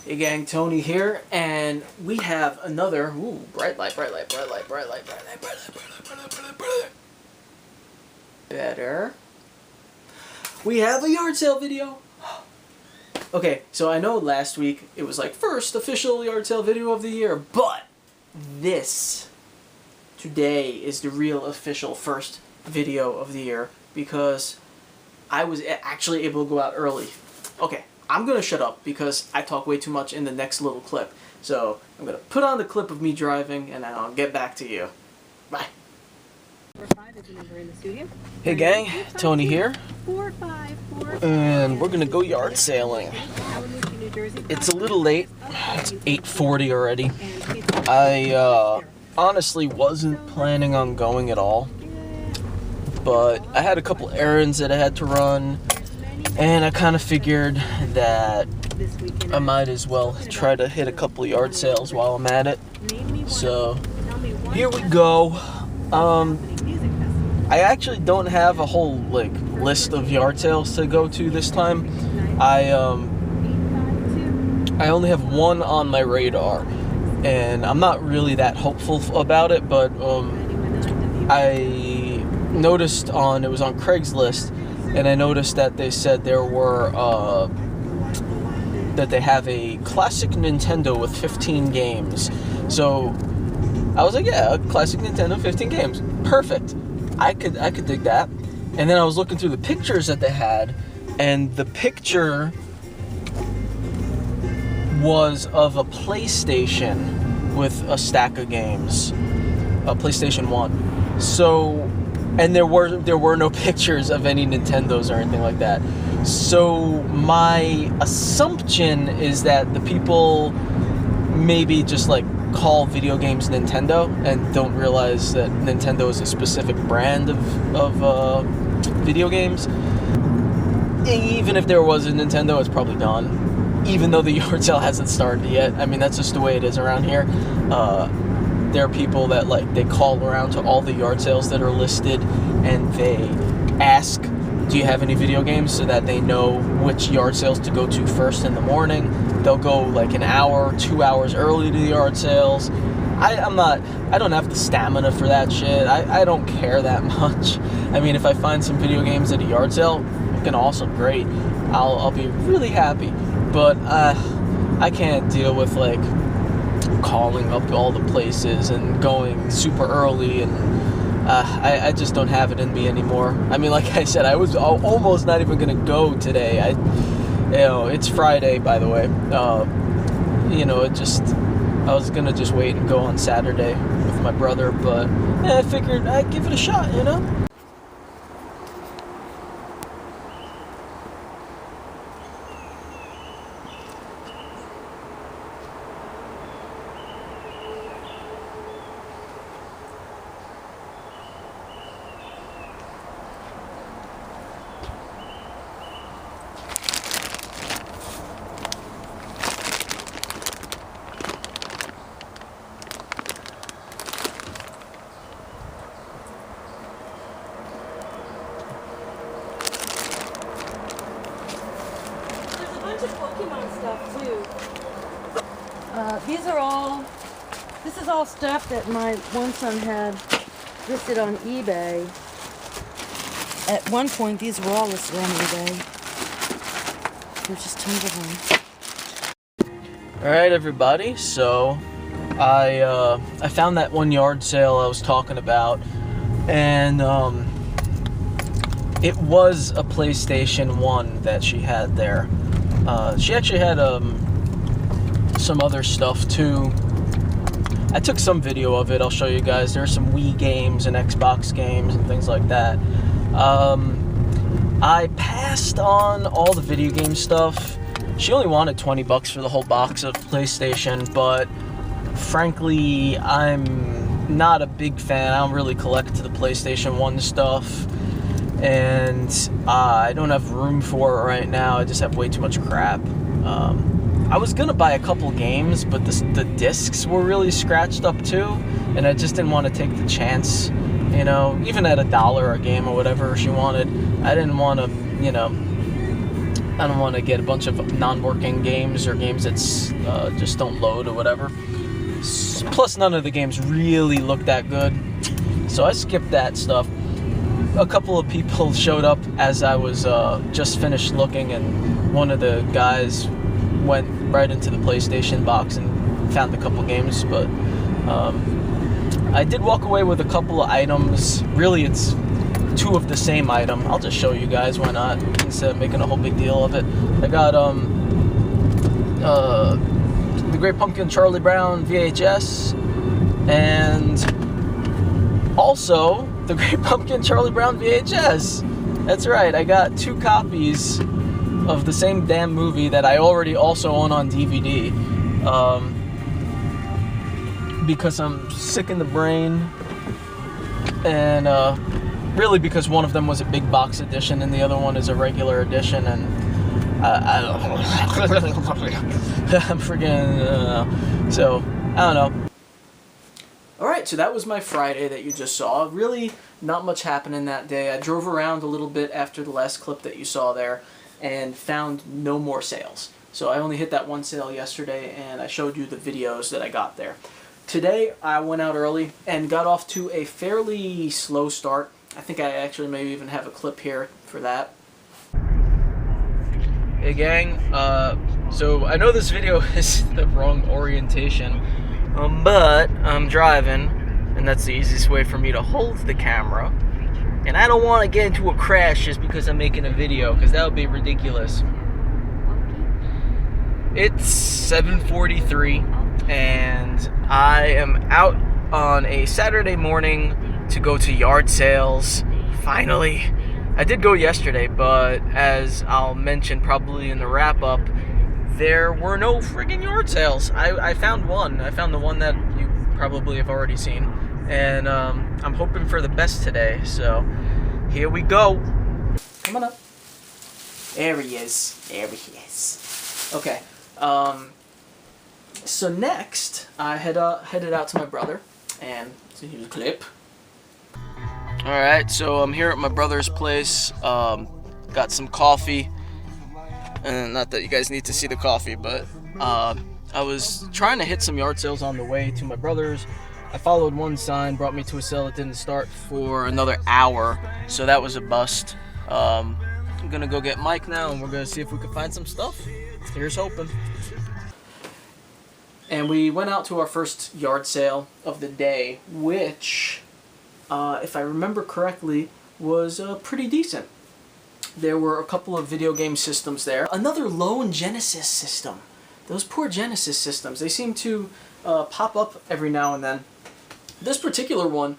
Hey gang, Tony here, and we have another bright light. Better. We have a yard sale video. Okay, so I know last week it was like first official yard sale video of the year, but today is the real official first video of the year because I was actually able to go out early. Okay, I'm gonna shut up because I talk way too much in the next little clip. So I'm gonna put on the clip of me driving and then I'll get back to you. Bye. Hey gang, Tony here. And we're gonna go yard sailing. It's a little late. It's 8:40 already. I honestly wasn't planning on going at all. But I had a couple errands that I had to run. And I kind of figured that I might as well try to hit a couple yard sales while I'm at it. So here we go. I actually don't have a whole list of yard sales to go to this time. I only have one on my radar, and I'm not really that hopeful about it. But I noticed it was on Craigslist. And I noticed that they said there were, that they have a classic Nintendo with 15 games. So, I was like, yeah, a classic Nintendo, 15 games. Perfect. I could dig that. And then I was looking through the pictures that they had, and the picture was of a PlayStation with a stack of games. A PlayStation 1. So... And there were no pictures of any Nintendos or anything like that. So my assumption is that the people maybe just call video games Nintendo and don't realize that Nintendo is a specific brand of video games. Even if there was a Nintendo, it's probably done. Even though the yard sale hasn't started yet. I mean, that's just the way it is around here. There are people that they call around to all the yard sales that are listed and they ask, do you have any video games, so that they know which yard sales to go to first in the morning. They'll go an hour, 2 hours early to the yard sales. I don't have the stamina for that shit. I don't care that much. I mean, if I find some video games at a yard sale, fucking awesome, great. I'll be really happy. But I can't deal with calling up all the places and going super early, and I just don't have it in me anymore. I mean, like I said, I was almost not even gonna go today. It's Friday, by the way. I was gonna just wait and go on Saturday with my brother, but I figured I'd give it a shot, Pokemon stuff too. This is all stuff that my one son had listed on eBay. At one point, these were all listed on eBay. There's just tons of them. Alright everybody, so I found that one yard sale I was talking about, and it was a PlayStation 1 that she had there. She actually had some other stuff too. I took some video of it, I'll show you guys. There are some Wii games and Xbox games and things like that. I passed on all the video game stuff. She only wanted $20 for the whole box of PlayStation, but frankly, I'm not a big fan. I don't really collect the PlayStation 1 stuff, and I don't have room for it right now. I just have way too much crap. I was gonna buy a couple games, but the discs were really scratched up too, and I just didn't want to take the chance, even at $1 a game or whatever she wanted. I didn't want to, I don't want to get a bunch of non-working games or games that just don't load or whatever. Plus, none of the games really look that good, so I skipped that stuff. A couple of people showed up as I was just finished looking, and one of the guys went right into the PlayStation box and found a couple games, but I did walk away with a couple of items. Really, it's two of the same item. I'll just show you guys, why not, instead of making a whole big deal of it. I got the Great Pumpkin Charlie Brown VHS, and also the Great Pumpkin Charlie Brown VHS. That's right, I got 2 copies of the same damn movie that I already also own on DVD. Because I'm sick in the brain, and really because one of them was a big box edition and the other one is a regular edition, and I'm freaking so I don't know. Alright, so that was my Friday that you just saw. Really not much happening that day. I drove around a little bit after the last clip that you saw there and found no more sales. So I only hit that one sale yesterday, and I showed you the videos that I got there. Today I went out early and got off to a fairly slow start. I think I actually maybe even have a clip here for that. Hey gang, so I know this video is the wrong orientation, but I'm driving, and that's the easiest way for me to hold the camera. And I don't want to get into a crash just because I'm making a video, because that would be ridiculous. It's 7:43, and I am out on a Saturday morning to go to yard sales. Finally. I did go yesterday, but as I'll mention probably in the wrap-up, there were no friggin' yard sales. I found one. I found the one that you probably have already seen. And I'm hoping for the best today, so here we go. Come on up. There he is. There he is. Okay. So next, I headed out to my brother, and so here's a clip. Alright, so I'm here at my brother's place. Got some coffee. And not that you guys need to see the coffee, but I was trying to hit some yard sales on the way to my brother's. I followed one sign, brought me to a sale that didn't start for another hour, so that was a bust. I'm gonna go get Mike now, and we're gonna see if we can find some stuff. Here's hoping. And we went out to our first yard sale of the day, which, if I remember correctly, was pretty decent. There were a couple of video game systems there. Another lone Genesis system. Those poor Genesis systems, they seem to pop up every now and then. This particular one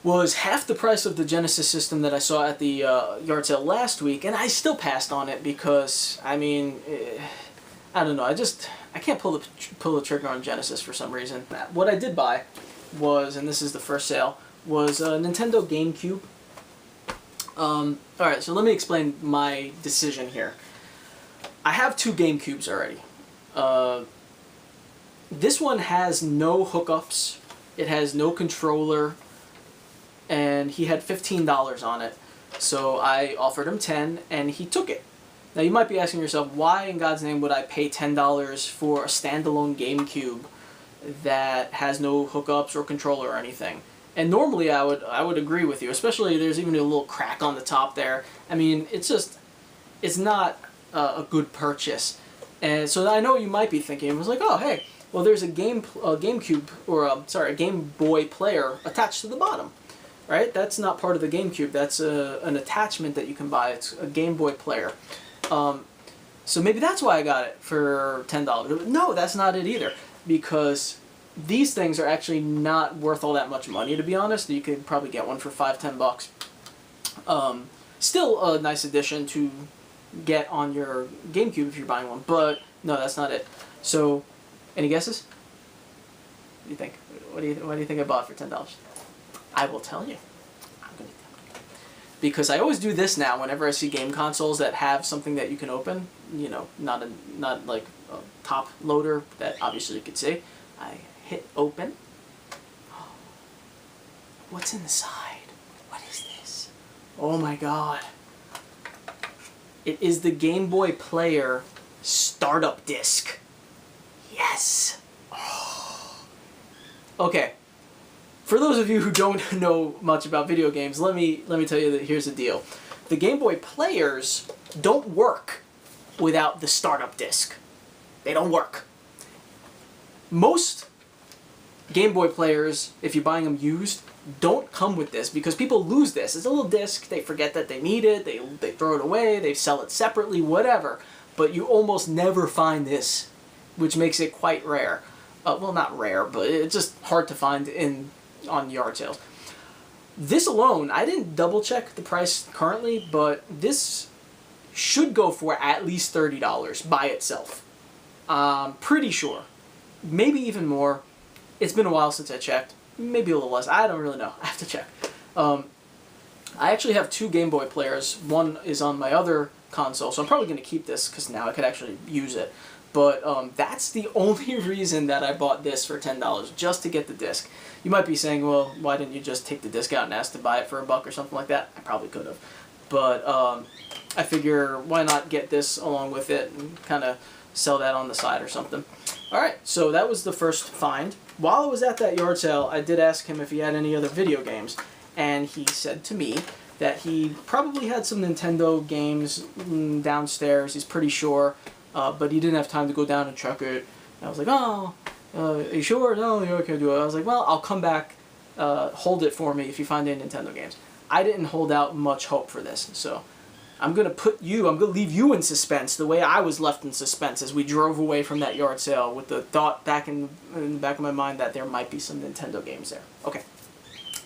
was half the price of the Genesis system that I saw at the yard sale last week, and I still passed on it because, I mean, I don't know, I can't pull the trigger on Genesis for some reason. What I did buy was, and this is the first sale, was a Nintendo GameCube. Alright, so let me explain my decision here. I have 2 GameCubes already. This one has no hookups, it has no controller, and he had $15 on it. So I offered him $10, and he took it. Now you might be asking yourself, why in God's name would I pay $10 for a standalone GameCube that has no hookups or controller or anything? And normally I would agree with you, especially there's even a little crack on the top there. I mean, it's not a good purchase. And so I know you might be thinking, it was like, oh hey, well there's a GameCube, or a Game Boy player attached to the bottom, right? That's not part of the GameCube. That's an attachment that you can buy. It's a Game Boy player. So maybe that's why I got it for $10. No, that's not it either, because these things are actually not worth all that much money, to be honest. You could probably get one for $5–10 bucks. Still a nice addition to get on your GameCube if you're buying one, but no, that's not it. So, any guesses? What do you think? What do you think I bought for $10? I will tell you. I'm gonna tell you. Because I always do this now whenever I see game consoles that have something that you can open. You know, not like a top loader that obviously you could see. I hit open. What's in the side? What is this? Oh my god. It is the Game Boy Player startup disc. Yes. Oh. Okay. For those of you who don't know much about video games, let me tell you that here's the deal. The Game Boy Players don't work without the startup disc. They don't work. Most Game Boy Players, if you're buying them used, don't come with this because people lose this. It's a little disc, they forget that they need it, they throw it away, they sell it separately, whatever. But you almost never find this, which makes it quite rare. Well, not rare, but it's just hard to find on yard sales. This alone, I didn't double check the price currently, but this should go for at least $30 by itself. Pretty sure. Maybe even more. It's been a while since I checked. Maybe a little less. I don't really know. I have to check. I actually have 2 Game Boy players. One is on my other console, so I'm probably going to keep this because now I could actually use it. But that's the only reason that I bought this for $10, just to get the disc. You might be saying, well, why didn't you just take the disc out and ask to buy it for $1 or something like that? I probably could have. But I figure, why not get this along with it and kind of sell that on the side or something. Alright, so that was the first find. While I was at that yard sale, I did ask him if he had any other video games, and he said to me that he probably had some Nintendo games downstairs, he's pretty sure, but he didn't have time to go down and check it. And I was like, oh, are you sure? No, you can't do it. I was like, well, I'll come back, hold it for me if you find any Nintendo games. I didn't hold out much hope for this, so I'm going to leave you in suspense the way I was left in suspense as we drove away from that yard sale with the thought back in the back of my mind that there might be some Nintendo games there. Okay,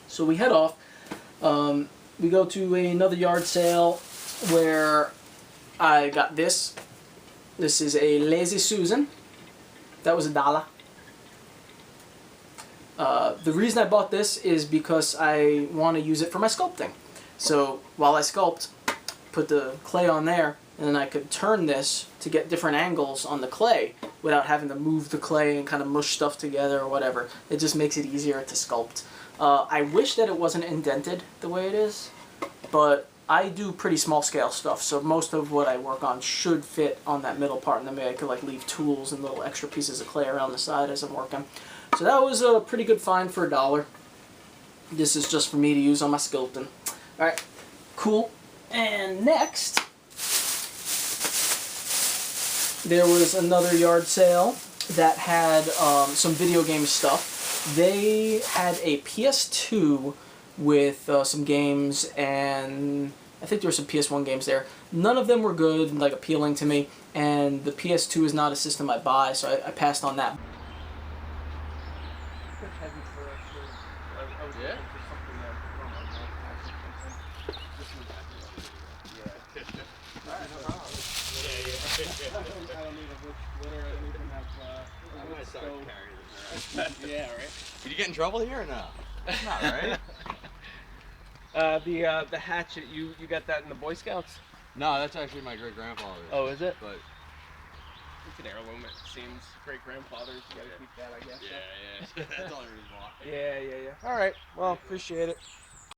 so we head off. We go to another yard sale where I got this. This is a Lazy Susan. That was $1. The reason I bought this is because I want to use it for my sculpting. So while I sculpt, put the clay on there, and then I could turn this to get different angles on the clay without having to move the clay and kind of mush stuff together or whatever. It just makes it easier to sculpt. I wish that it wasn't indented the way it is, but I do pretty small scale stuff, so most of what I work on should fit on that middle part, and then maybe I could like leave tools and little extra pieces of clay around the side as I'm working. So that was a pretty good find for $1. This is just for me to use on my sculpting. Alright, cool. And next, there was another yard sale that had some video game stuff. They had a PS2 with some games, and I think there were some PS1 games there. None of them were good, like appealing to me, and the PS2 is not a system I buy, so I passed on that. Yeah? Yeah, right. Did you get in trouble here or no? Not right. The hatchet, you got that in the Boy Scouts? No, that's actually my great grandfather's. Oh, is it? But It's an heirloom, it seems. Great grandfather's, you gotta keep that, I guess. yeah. That's the only reason why. Yeah. Alright, well, appreciate it.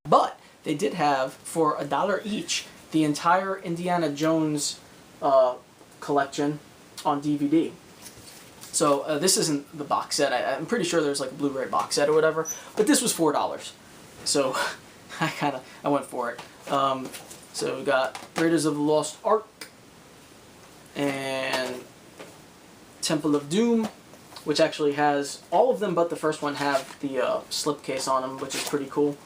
But they did have, for $1 each, the entire Indiana Jones collection on DVD. So this isn't the box set. I'm pretty sure there's like a Blu-ray box set or whatever, but this was $4. So I went for it. So we got Raiders of the Lost Ark and Temple of Doom, which actually has all of them but the first one have the slipcase on them, which is pretty cool.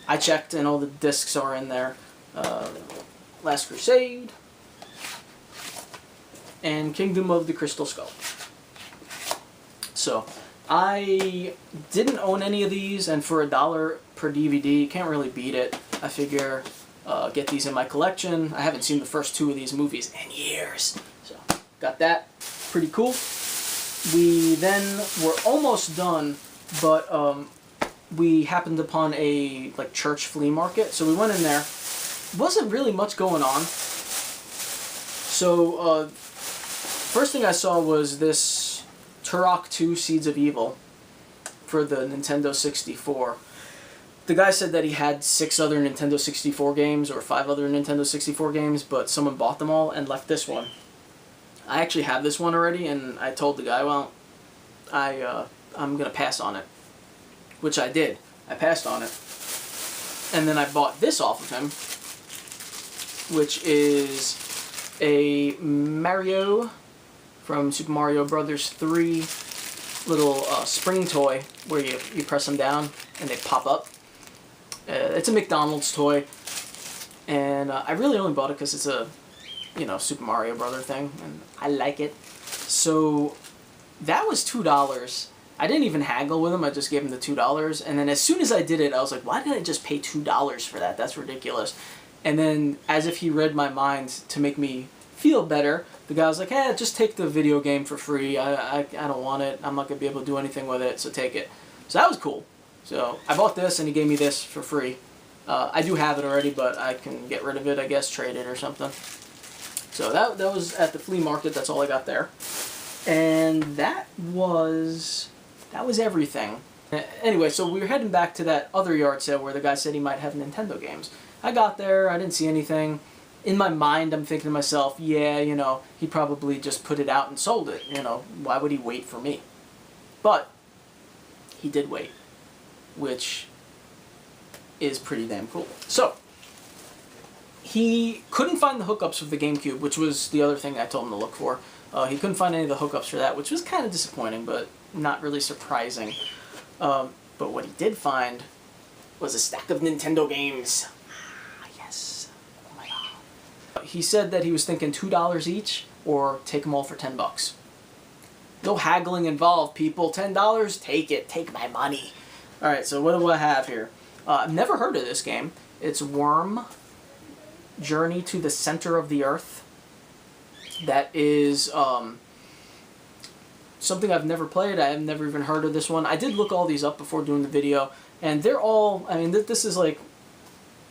I checked and all the discs are in there. Last Crusade and Kingdom of the Crystal Skull. So I didn't own any of these, and for $1 per DVD, can't really beat it. I figure get these in my collection. I haven't seen the first 2 of these movies in years, so got that. Pretty cool. We then were almost done, but we happened upon a church flea market, so we went in there. Wasn't really much going on. So first thing I saw was this Turok 2 Seeds of Evil for the Nintendo 64. the guy said that he had 6 other Nintendo 64 games or 5 other Nintendo 64 games, but someone bought them all and left this one. I actually have this one already, and I told the guy, well, I'm going to pass on it, which I did. I passed on it. And then I bought this off of him, which is a Mario from Super Mario Brothers 3 little spring toy where you press them down and they pop up. It's a McDonald's toy, and I really only bought it because it's a, you know, Super Mario Brother thing, and I like it. So that was $2. I didn't even haggle with him. I just gave him the $2, and then as soon as I did it, I was like, why did I just pay $2 for that? That's ridiculous. And then, as if he read my mind to make me feel better, the guy was like, hey, just take the video game for free. I don't want it. I'm not going to be able to do anything with it, so take it. So that was cool. So I bought this, and he gave me this for free. I do have it already, but I can get rid of it, I guess, trade it or something. So that was at the flea market. That's all I got there. And that was everything. Anyway, so we were heading back to that other yard sale where the guy said he might have Nintendo games. I got there, I didn't see anything. In my mind, I'm thinking to myself, yeah, you know, he probably just put it out and sold it. You know, why would he wait for me? But he did wait, which is pretty damn cool. So he couldn't find the hookups for the GameCube, which was the other thing I told him to look for. He couldn't find any of the hookups for that, which was kind of disappointing, but not really surprising. But what he did find was a stack of Nintendo games. Yes. Oh my god. He said that he was thinking $2 each, or take them all for $10. No haggling involved, people. $10, take it. Take my money. Alright, so what do I have here? I've never heard of this game. It's Worm Journey to the Center of the Earth. That is something I've never played. I have never even heard of this one. I did look all these up before doing the video, and they're all, I mean, this is like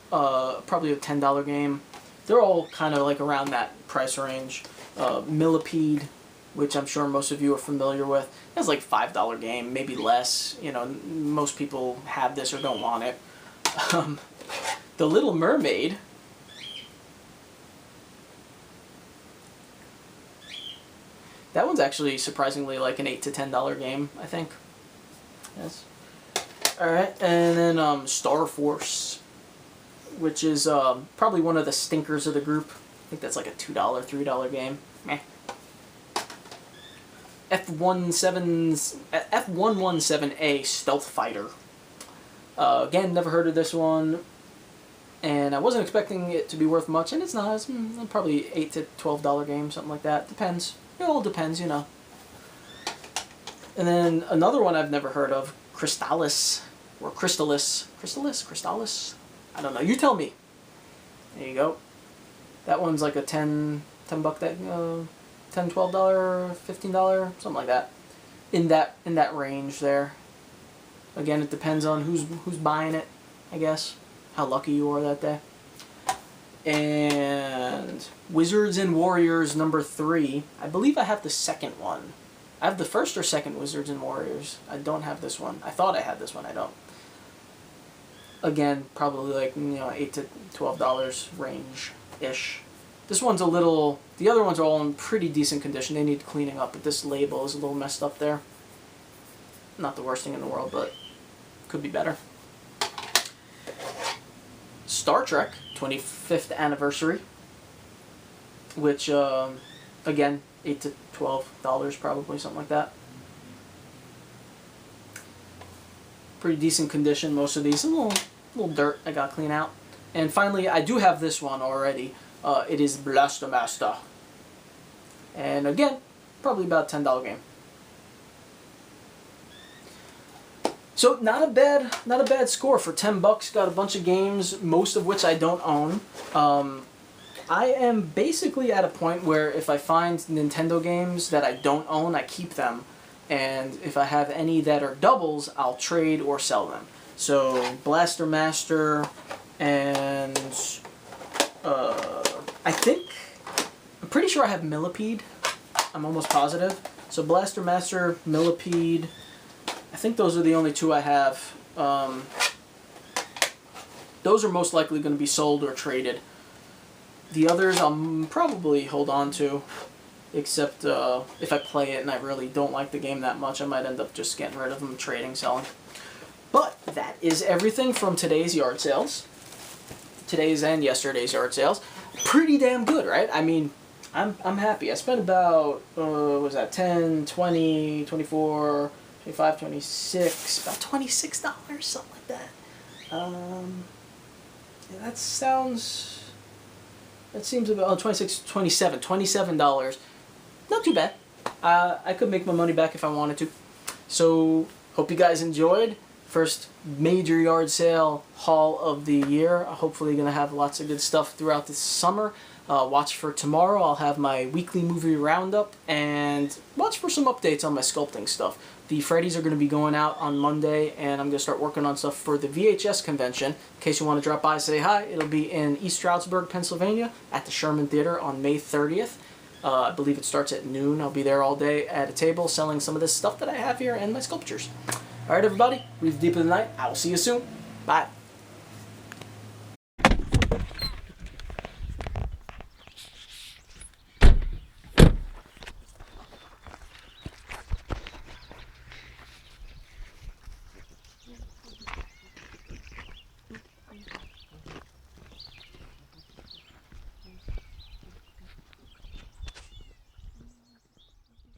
probably a $10 game. They're all kind of like around that price range. Millipede, which I'm sure most of you are familiar with. It's like $5 game, maybe less. You know, most people have this or don't want it. The Little Mermaid. That one's actually surprisingly like an $8 to $10 game, I think. Yes. Alright, and then Star Force, which is probably one of the stinkers of the group. I think that's like a $2, $3 game. Meh. F117A Stealth Fighter. Again, never heard of this one, and I wasn't expecting it to be worth much, and it's not. It's probably $8 to $12 game, something like that. Depends. It all depends, you know. And then another one I've never heard of, Crystallis, or Crystallis. Crystallis? I don't know. You tell me. There you go. That one's like a $10 $10, $12, $15, something like that. In that range there. Again, it depends on who's buying it, I guess. How lucky you are that day. And Wizards and Warriors number 3. I believe I have the second one. I have the first or second Wizards and Warriors. I don't have this one. I thought I had this one. I don't. Again, probably like, you know, $8 to $12 range-ish. This one's a little... The other ones are all in pretty decent condition. They need cleaning up, but this label is a little messed up there. Not the worst thing in the world, but could be better. Star Trek 25th anniversary, which again, $8 to $12 probably, something like that. Pretty decent condition, most of these. A little dirt I got to clean out. And finally, I do have this one already. It is Blaster Master, and again, probably about a $10 game. So not a bad score for $10. Got a bunch of games, most of which I don't own. I am basically at a point where if I find Nintendo games that I don't own, I keep them. And if I have any that are doubles, I'll trade or sell them. So Blaster Master and I'm pretty sure I have Millipede. I'm almost positive. So Blaster Master, Millipede. I think those are the only two I have. Those are most likely going to be sold or traded. The others I'll probably hold on to, except if I play it and I really don't like the game that much, I might end up just getting rid of them, trading, selling. But that is everything from today's yard sales. Today's and yesterday's yard sales. Pretty damn good, right? I mean, I'm happy. I spent about, what was that, 10, 20, 24, 25, 26, about $26, something like that. Yeah, that seems about, $27. Not too bad. I could make my money back if I wanted to. So, hope you guys enjoyed. First major yard sale haul of the year. Hopefully going to have lots of good stuff throughout this summer. Watch for tomorrow. I'll have my weekly movie roundup, and watch for some updates on my sculpting stuff. The Freddies are going to be going out on Monday, and I'm going to start working on stuff for the VHS convention. In case you want to drop by and say hi, it'll be in East Stroudsburg, Pennsylvania at the Sherman Theater on May 30th. I believe it starts at noon. I'll be there all day at a table selling some of this stuff that I have here and my sculptures. Alright everybody, breathe deep in the night. I will see you soon. Bye.